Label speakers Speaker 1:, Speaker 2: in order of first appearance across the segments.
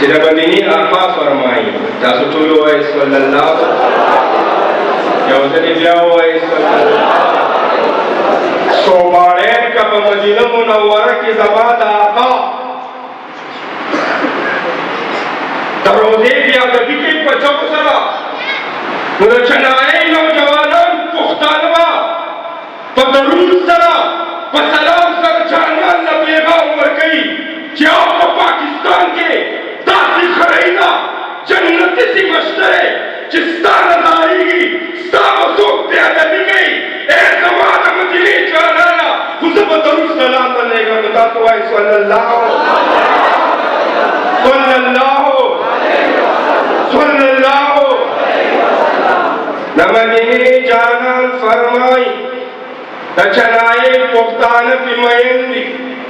Speaker 1: چې د مدینې آقا فرمایي تاسو ټول وایئ صلی الله یو ځل بیا وایئ صلی الله صومالین کا په مدینه منوره کې زما د آقا د روزې بیادبي کوي په چوک سره نو د چنایي نوجوانان پښتانه به په درود سره په سلام سره جانان له پیغام ورکوي چې او په پاکستان کې داسې خړینا جنتي سیمه شته چې ستا نه ځایږي ستا به څوک بیادبي کوي ای زما د مدینې جانانه خو زه به درود سلام درلېږم نو تاسو وایئ صلی الله صلی الله صلی الله د مدینې جانان فرمایي د چنایي پښتانه پې مین دي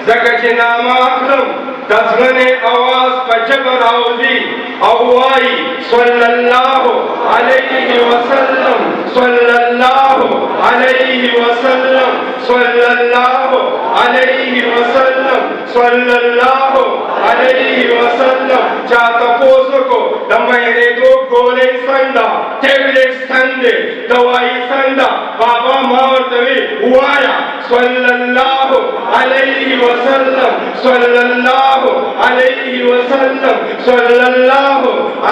Speaker 1: ځکه چې نامه اخلم د زړه اواز په ژبه راوځي او وایي صلی الله علیه وسلم صلی الله علیه وسلم صلی الله علیه وسلم صلی الله علیه وسلم چا تپوس وکړو د مړېدو ګولۍ څنګه ټیبلېټ څنګه دوايي څنګه بابا ما ورته وی وایا صلی الله علیه وسلم صلی الله علیه وسلم صلی الله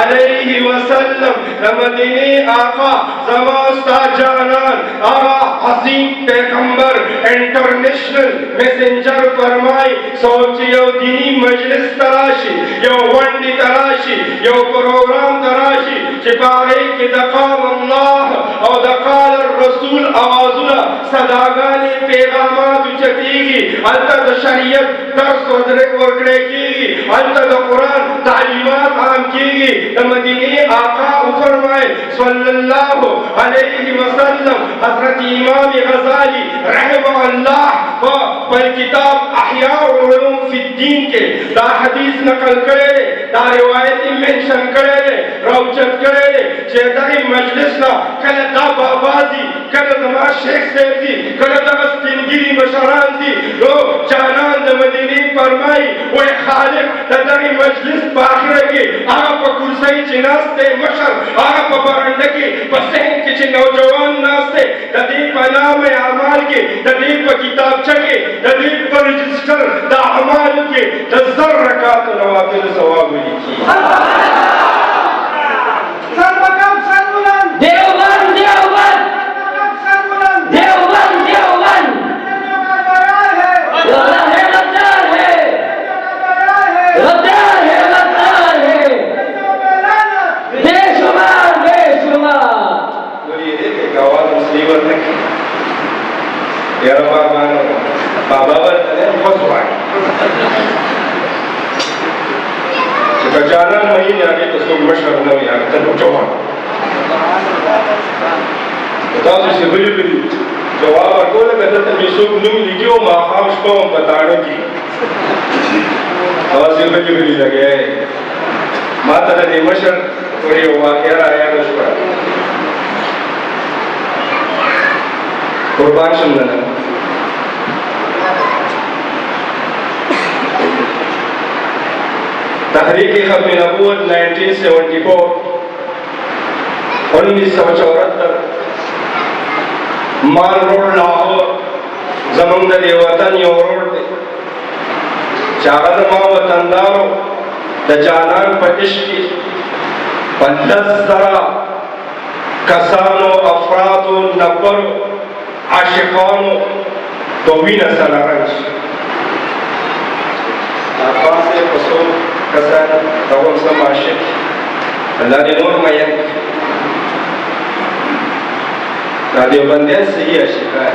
Speaker 1: علیه وسلم د مدینې آقا زما ستا جانان آقا عظیم پیغمبر انټرنیشنل میسنجر فرمای څوک چې یو دینی مجلس تراشي یو غونډې تراشي یو پروګرام تراشي چې په هغې کې د قال الله او د قال الرسول اوازونه صداګانې پیغامات اوچتېږي هلته د شریعت درس ورکړی کېږي هلته د قرآن تعلیمات عام کېږي د مدینې آقا وفرمایل صلی الله علیه وسلم حضرت امام غزالی رحمه الله په خپل کتاب احیاء العلوم فی الدین کې دا حدیث نقل کړی دی دا روایت یې منشن کړی دی راوچت کړی دی چې دغې مجلس نه کله دا بابا دي کله زما شیخ صاحب دي کله دغه سپینګیري مشران دي نو جانان د مدینې فرمایي وایي خالق د دغې مجلس په اخره کې هغه په کرسۍ چې ناست دی مشر هغه په برنډه کې په صحن کې چې نوجوان ناست دی د دې په نام اعمال کې د دې په کتابچه کې د دې په رجسټر د اعمالو کې د زر رکعاتو نوافل ثواب ولیکي بابا ورته خوځوای چې په جانان مهینې هغې ته څوک مشر نه وي هغه ته نوجوان تاسو چې غلي غلي جواب ورکوله که دلته مې څوک نوم لیکي او ماښام شپه وم په تاڼه کې داسې غلي غلي لګیا یې ما ته د دې مشر پورې یو واقعه رایاده شوه قربان شم نه تحریک ختم نبوت 1974 1974 مان روڈ لاہور زمونږ د دې وطن یو روډ دی چې هغه زما وطندارو د جانان په عشق کې 15,000 کسانو افرادو نفرو عاشقانو په وینه سره رنګ پاسې په څو کسان دغه سم عاشق الله دې نور مین دا دیوبندیان صحیح عاشقان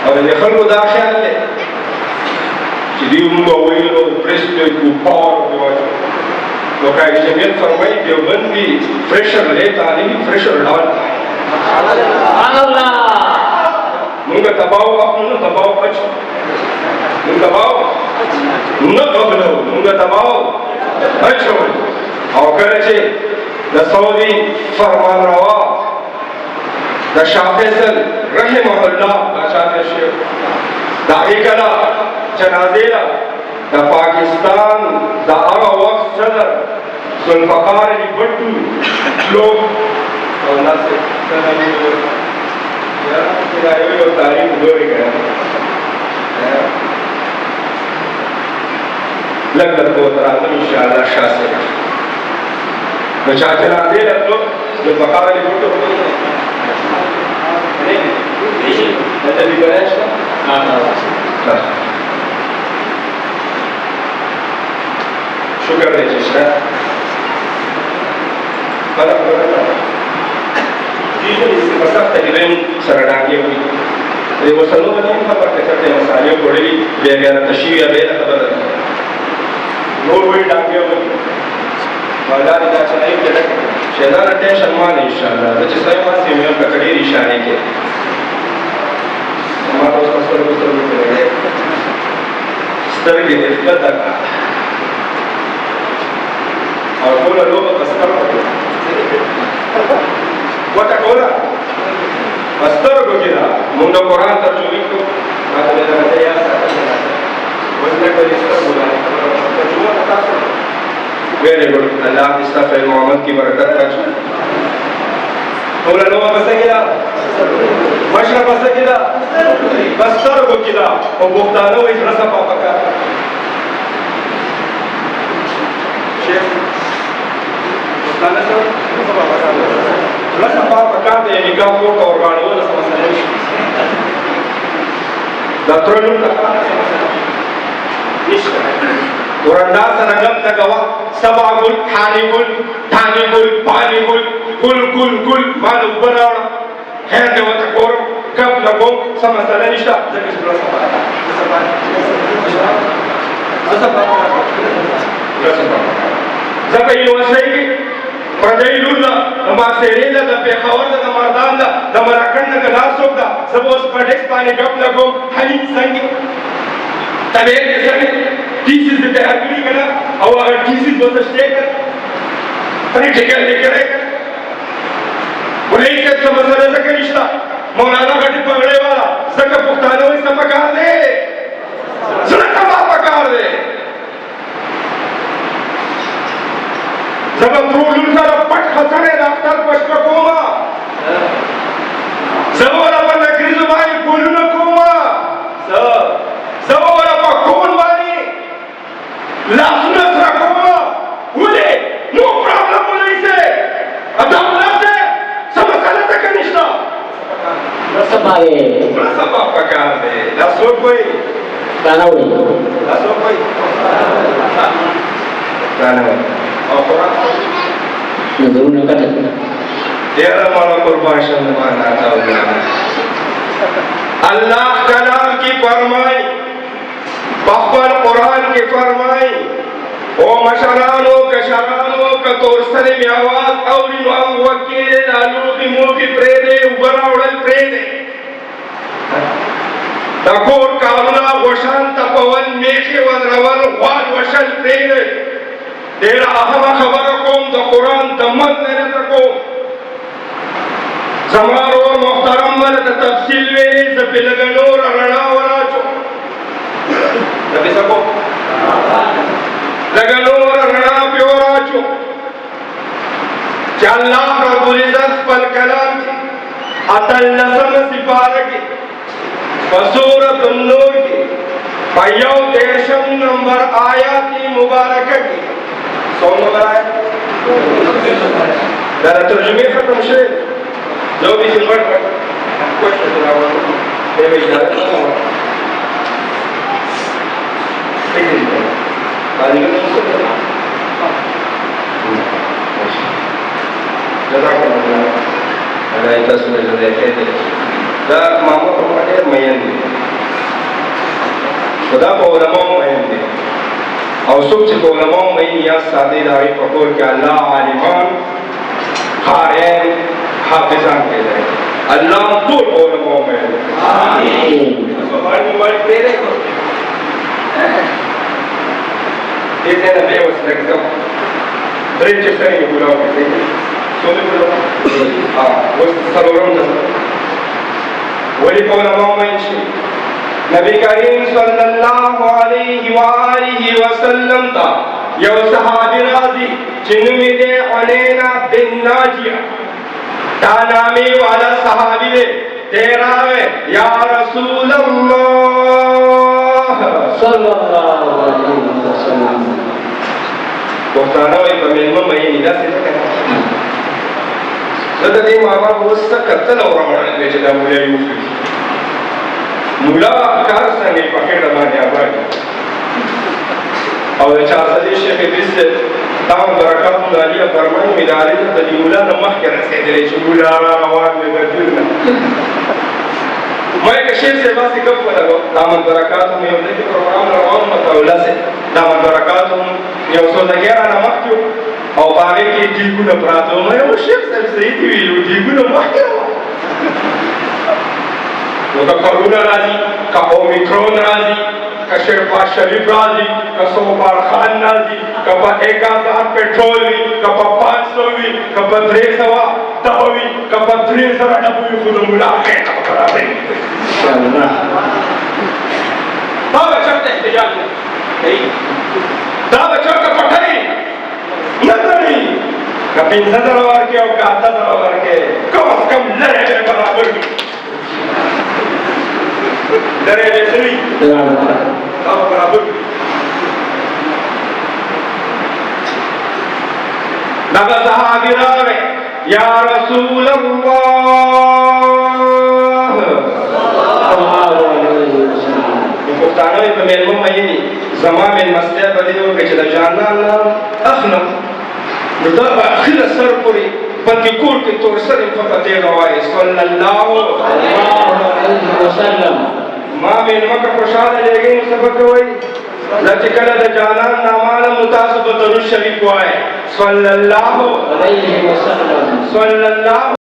Speaker 1: او د خلکو دا خیال دی چې دوی موږ ویلو پرېسپېک و پاور نو قائد جمیل فرمایي دیوبندي فریشر لیتا نہیں فریشر ڈالتا ہے مونږ تباو اخلو نو تباو اچو مونږ تباو نه قبلو مونږ تباو اچو او کله چې د سعودي فرمان روا د شاه فیصل رحمه الله بادشاہ شیخ دا کله جنازې د پاکستان د ذوالفقار علی بھٹو لوگ اور ناصر سنانی اور تاریخ گزارے گئے لگ لگ کو ترازم انشاءاللہ شاہ سے مچاچنا دے لگ لوگ ذوالفقار علی بھٹو نہیں نتبی گنیش شکر دے چشنا فرق کرنا چیزیں اس سے مسئلہ تجرین سرڈانگی ہوئی یہ مسئلوں میں نہیں خبر کرتے مسائلیوں کو لی بے غیر تشیع یا بے خبر نور ہوئی ڈانگی ہوئی مولا دیتا چنائی جلک شہدان اٹھیں شرمان انشاءاللہ تو جس طرح وہاں سیمیوں کا کڑیر اشارے کے ہمارا اس مسئلہ کو سر بھی کرے گئے ستر کی دفلت تک اور کولا لوگ بستر کو وٹا کولا بستر کو گرا منڈا قرآن ترجمے کو بات میں رہتے یا ساتھ وزنے کو جستر بولا ترجمہ بتا سکتا ویرے گوڑ اللہ استغفر محمد کی برکت رکھ کولا لوگ بستر گرا مشرہ بستر گرا بستر کو گرا اور بختانو اس رسا پاپا کا شیخ رسم بار پکار دے نکاح پورتا ارگانو رسم مسئلہ داترنو تکار نشتا ورندہ سنگم تکوا سبا گل تھانی گل پانی گل گل مانو بناوڑا خیر دے وطا کور کب لگو سم مسئلہ نشتا زکر رسم بار زکر یہ وسیعی پردیل اللہ نما سیریل دا پیخور دا مردان دا مراکن دا ناسوک دا سبوس پڑھیس پانے گپ لگو حلیم سنگی طبیعت کے سنگی کیسیز دے حقلی کنا او اگر کیسیز بسشتے کر پنی ٹھکل لے کرے کر انہیں کے سمسلہ زکر نشتا مولانا گھٹی پگڑے والا زکر پختانوں اس کا پکار دے زنکہ پکار دے زبا درولون سارا پٹ خسانے داختر پشک کوما زبورا پا نگریز بانی بولون کوما زبورا پا کون بانی لاسون اسرا کوما اولی نو پرابلم اولی سے ادام لفظے سمسالہ تک نشتا رسبا پکار دے لاسو کوئی داناوی لاسو کوئی داناوی اور قرآن نظروں نے کہا دیرہ مالا قربان شنمان آتا ہوگا اللہ کلام کی فرمائی بخبر قرآن کی فرمائی او مشرانو کشرانو کتورسل میں آواز اولین وام وکیل دالو کی موکی پریدے اوبرا اڑل پریدے تکور کامنا وشان تپول میخی ودرول غوال وشل پریدے تیرا اہم خبر کوم دا قرآن دمت میرے تکو زمارو محترم مرد تفصیل ویلی زبی لگنور رڑا ورا چو زبی سکو لگنور رڑا پیورا چو کہ اللہ رب العزت پل کلام کی اتل نسم سپارہ کی بسورت النور کی بیو دیشم نمبر آیاتی مبارکہ کی سون نمبر آیا در ترجمه ختم شد جو بھی سنبر کوئی شدر آور بے بے اجازت نمبر ایک دن پر آجی میں نہیں سکتا جزاک اللہ اللہ تصویر جزائی کہتے دا ماما پرماٹے مین دی خدا پا علماء مین دی اور سب سے علماء میں نیاز سادے داری پکور کہ اللہ عالمان خارین حافظان کے لئے اللہ دور علماء میں آمین سبحانی مبارک تیرے کو دیتے ہیں نبی وصل لگتا درین چفتری میں بلاو کے دیتے سونے بلاو وصل سرورم جزا ولی کو علماء میں انشی نبی کریم صلی اللہ علیہ وآلہ وسلم تا یو صحابی راضی چنومی دے علینا بن ناجیہ دا نامی والا صحابی دے تیرا ہے یا رسول اللہ
Speaker 2: صلی اللہ علیہ وسلم
Speaker 1: گفتانا ہوئی پمیلمہ مہینی دا سے دکھا زدہ دی ماما بوستا قتل اور رمضان لے جدا مولا یوفی مولا کار سنگی پکیڑ مانے آبائی اور چار صدی شیخ بیس سے تمام برکات مدالیہ فرمائی مدالی تا دی مولا نمخ کے رسے دلے چھ مولا آوان میں بدلنا میں ایک شیخ سے باسی کب لگو تمام برکات میں یوں دیکھ پروگرام روان مطاولہ سے تمام برکات یوں سوزا گیرہ نمخ کیوں او باغی کی دیگو نپراتو میں وہ شیخ سے سیدی ویلو دیگو نمخ کیوں وہ کا کرونا رازی کا اومیکرون رازی کا شرفاز شریف رازی کا سوبار خان رازی کا پا 1000 پیٹرول وی کا پا 500 وی کا پا 300 تاوی کا پا 300 ڈبوی خود ملاقے کا پکڑا رہی بابا چکتے احتجاج نہیں بابا چکتے پٹھائی نظری کا 5,000 وار کے اور کا 10,000 وار کے کم از کم لڑے میں برابر لڑے میں سوی اب برابر لگا صحابی راوے یا رسول اللہ مفتانوی پا میلمو مہینی زمان من مسئلہ بدیو کہ چلا جاننا اللہ اخنم ندا با اخیر سر پوری بلکی کور کی طور سر انفقتے روائی صلی اللہ علیہ وسلم ماں میلمہ کا پرشاد لے گئی سبق ہوئی لچکل دا جانان نامانا متاثبت درود شریف ہوئے صلی اللہ علیہ وسلم صلی اللہ